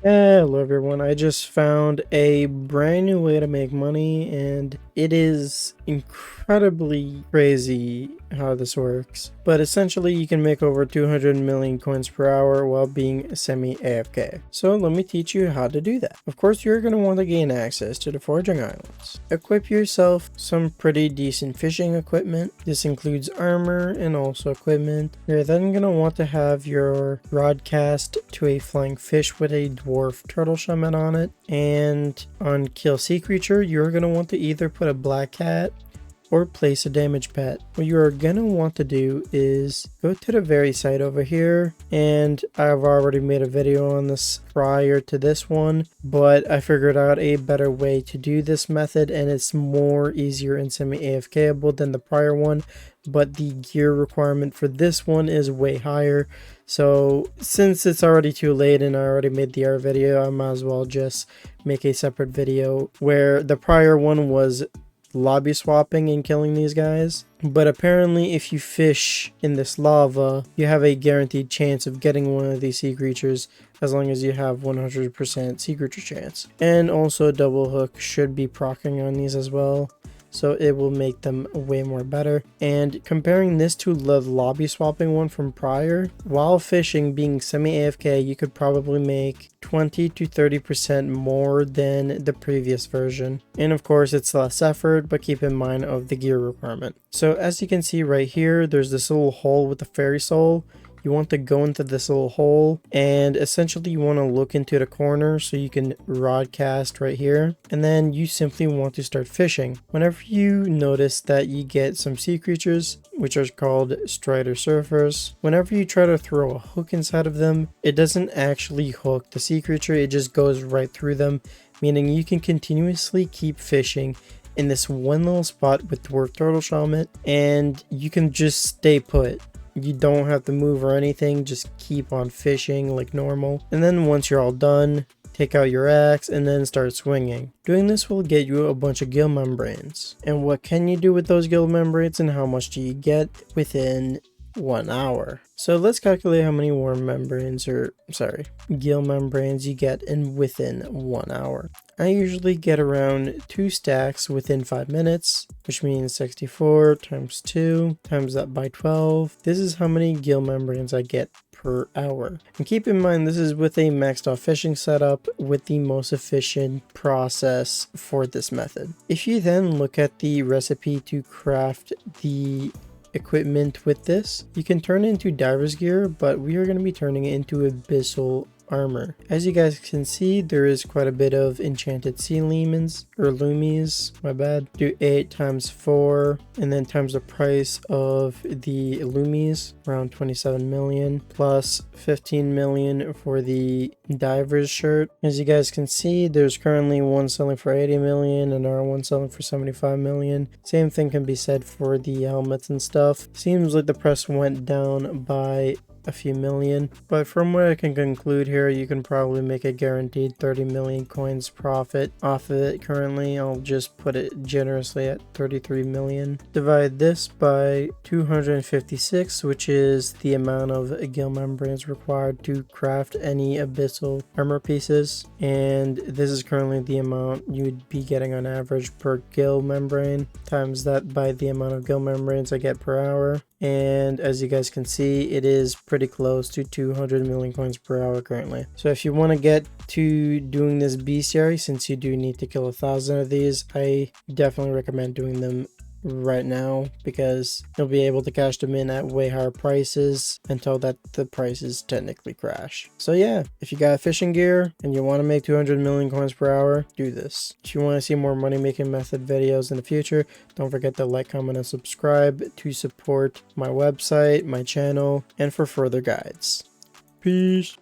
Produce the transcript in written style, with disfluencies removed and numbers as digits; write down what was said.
Hello everyone, I just found a brand new way to make money and it is incredibly crazy how this works. But essentially you can make over 200 million coins per hour while being semi-AFK. So let me teach you how to do that. Of course you're going to want to gain access to the foraging islands. Equip yourself some pretty decent fishing equipment. This includes armor and also equipment. You're then going to want to have your rod cast to a flying fish with a dwarf turtle shaman on it, and on kill sea creature you're going to want to either put a black cat or place a damage pet. What you're going to want to do is go to the very site over here, and I've already made a video on this prior to this one, but I figured out a better way to do this method and it's more easier and semi-AFKable than the prior one, but the gear requirement for this one is way higher. So since it's already too late and I already made the other video, I might as well just make a separate video where the prior one was lobby swapping and killing these guys. But apparently if you fish in this lava, you have a guaranteed chance of getting one of these sea creatures as long as you have 100% sea creature chance. And also double hook should be proccing on these as well, so it will make them way more better. And comparing this to the lobby swapping one from prior, while fishing being semi-AFK, you could probably make 20 to 30% more than the previous version. And of course it's less effort, but keep in mind of the gear requirement. So as you can see right here, there's this little hole with the fairy soul. You want to go into this little hole and essentially you want to look into the corner so you can rod cast right here, and then you simply want to start fishing. Whenever you notice that you get some sea creatures, which are called strider surfers, whenever you try to throw a hook inside of them, it doesn't actually hook the sea creature, it just goes right through them, meaning you can continuously keep fishing in this one little spot with dwarf turtle shaman and you can just stay put. You don't have to move or anything, just keep on fishing like normal. And then once you're all done, take out your axe and then start swinging. Doing this will get you a bunch of gill membranes. And what can you do with those gill membranes and how much do you get within 1 hour? So let's calculate how many gill membranes you get within 1 hour. I usually get around 2 stacks within 5 minutes, which means 64 times 2 times that by 12. This is how many gill membranes I get per hour. And keep in mind this is with a maxed out fishing setup with the most efficient process for this method. If you then look at the recipe to craft the equipment with this, you can turn it into diver's gear, but we are going to be turning it into abyssal armor. As you guys can see, there is quite a bit of enchanted sea lemons or loomies, my bad. Do 8 times 4 and then times the price of the loomies, around 27 million, plus 15 million for the diver's shirt. As you guys can see, there's currently one selling for 80 million and another one selling for 75 million. Same thing can be said for the helmets and stuff. Seems like the price went down by a few million, but from what I can conclude here, you can probably make a guaranteed 30 million coins profit off of it. Currently I'll just put it generously at 33 million. Divide this by 256, which is the amount of gill membranes required to craft any abyssal armor pieces, and this is currently the amount you would be getting on average per gill membrane. Times that by the amount of gill membranes I get per hour, and as you guys can see, it is pretty close to 200 million coins per hour currently. So if you want to get to doing this bestiary, since you do need to kill 1,000 of these, I definitely recommend doing them right now because you'll be able to cash them in at way higher prices until that the prices technically crash. So yeah, if you got fishing gear and you want to make 200 million coins per hour, do this. If you want to see more money making method videos in the future, don't forget to like, comment, and subscribe to support my website, my channel, and for further guides. Peace.